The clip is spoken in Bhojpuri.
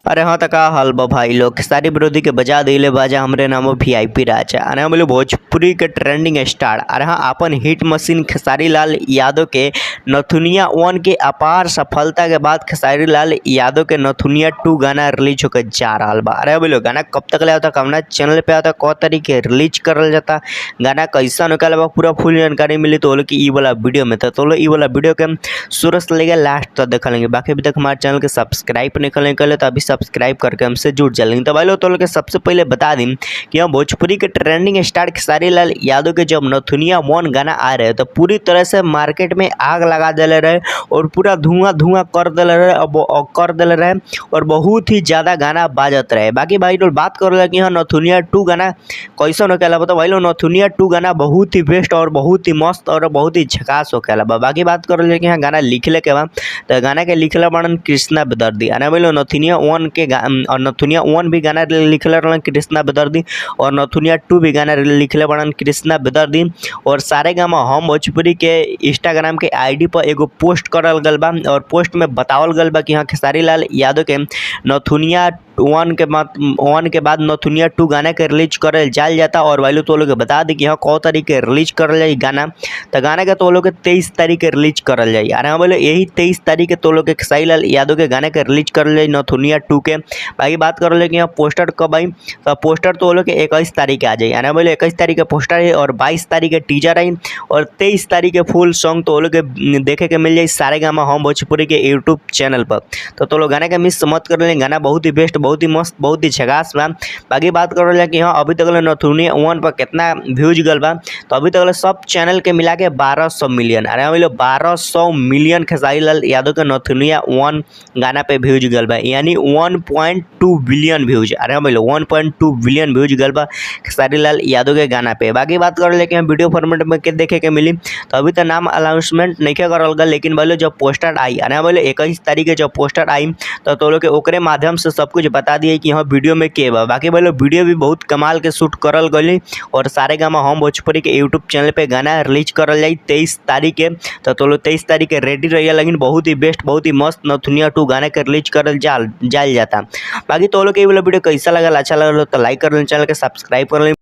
अरे हाँ तो का हाल बा भाई लोग खेसारी विरोधी के बजा दिले बाजा हमरे नामो वीआईपी राजा। अरे हम लोग भोजपुरी के ट्रेंडिंग स्टार अरे हाँ अपन हिट मशीन खेसारी लाल यादव के नथुनिया 1 के अपार सफलता के बाद खेसारी लाल यादव के नथुनिया 2 गाना रिलीज होकर जा रहा बा। अरे बोलो गाना कब तक ले आता कवना चैनल पे आता कौ तरीके रिलीज करल जाता गाना कैसा निकल बा पूरा फुल जानकारी मिली तो कि ई वाला वीडियो में तो ई वाला वीडियो के शुरू से लेकर लास्ट तक देख लेंगे। बाकी अभी तक हमारे चैनल के सब्सक्राइब नहीं कर तो अभी सब्सक्राइब करके हमसे जुड़ जाएंगे। तो भाई लोग तो लोग सबसे पहले बता दें कि हम भोजपुरी के ट्रेंडिंग स्टार खेसारी लाल यादव के जब नथुनिया 1 गाना आ रहे तो पूरी तरह से मार्केट में आग लगा दिले रहे और पूरा धुआं धुआं कर दिले रहे और बहुत ही ज़्यादा गाना बाजत रहे। बाकी भाई लोग बात कर रहे कि हाँ नथुनिया 2 गाना कैसा होकेला तो भाई लोग नथुनिया 2 गाना बहुत ही बेस्ट और बहुत ही मस्त और बहुत ही झकास होकेला। बाकी बात कर रहे कि हाँ गाना लिखले के बाद तो गाना के लिखले बड़न कृष्णा बेदर्दी। अरे भाई लोग नथुनिया 1 के और नथुनिया 1 भी गाना लिखले रहन कृष्णा बेदर्दी और नथुनिया 2 भी गाना लिखले बड़न कृष्णा बेदर्दी। और सारे गामा हम भोजपुरी के इंस्टाग्राम के आईडी पर एगो पोस्ट करल गल बा और पोस्ट में बतावल गल बा कि हाँ खेसारी लाल यादव के नथुनिया 1 के बाद नथुनिया 2 गाना के रिलीज करल जाल जाता। और वालों तो लोग बता दी कि हाँ कौ तारीख रिलीज करल जाए गाना तो गाना के तो लोग 23 तारीख के रिलीज करल जाए। अरे हाँ बोले यही 23 तारीख के तो लोग खेसारी लाल यादव के गाने के रिलीज करल जाए नथुनिया 2 के। बाकी बात कर ले कि यहाँ पोस्टर कब आई तो पोस्टर तो लोग 21 तारीख आ जाए। यानी बोले 21 तारीख के पोस्टर है और 22 तारीख के टीजर आई और 23 तारीख के फुल सॉन्ग तो लोग देखे के मिल जाए सारे गामा हम भोजपुरी के यूट्यूब चैनल पर। तो लोग गाने के मिस मत कर ले गाना बहुत ही बेस्ट बहुत ही मस्त बहुत ही झकास बा। बाकी बात कर रहे कि हाँ अभी तक नथुनिया 1 पर कितना व्यूज गल बा तो अभी तक सब चैनल के मिला के 1200 मिलियन। अरे हम 1200 मिलियन खेसारी लाल यादव के नथुनिया 1 गाना पे व्यूज गल बा यानी 1.2 बिलियन व्यूज। अरे हम 1.2 बिलियन व्यूज गल बा खेसारी लाल यादव के गाना पे। बाकी बात कर ले कि वीडियो फॉर्मेट में के देखे के मिली तो अभी तो नाम अनाउंसमेंट नहीं करल गल लेकिन बोले जब पोस्टर आई अरे बोले 21 तारीख के जब पोस्टर आई तो लोग के ओकरे माध्यम से सब कुछ बता दिए कि हाँ वीडियो में के बा। बाकी बोले वीडियो भी बहुत कमाल के शूट करल गई और सारे गामा हम भोजपुरी के यूट्यूब चैनल पे गाना रिलीज करल जाए 23 तारीख के। तो लोग 23 तारीख के रेडी रहिए लेकिन बहुत ही बेस्ट बहुत ही मस्त नथुनिया 2 गाना के रिलीज करल जाल जाता। बाकी तो लोग ये वाला वीडियो कैसा लगा अच्छा लगा तो लाइक कर लें चैनल के सब्सक्राइब कर लें।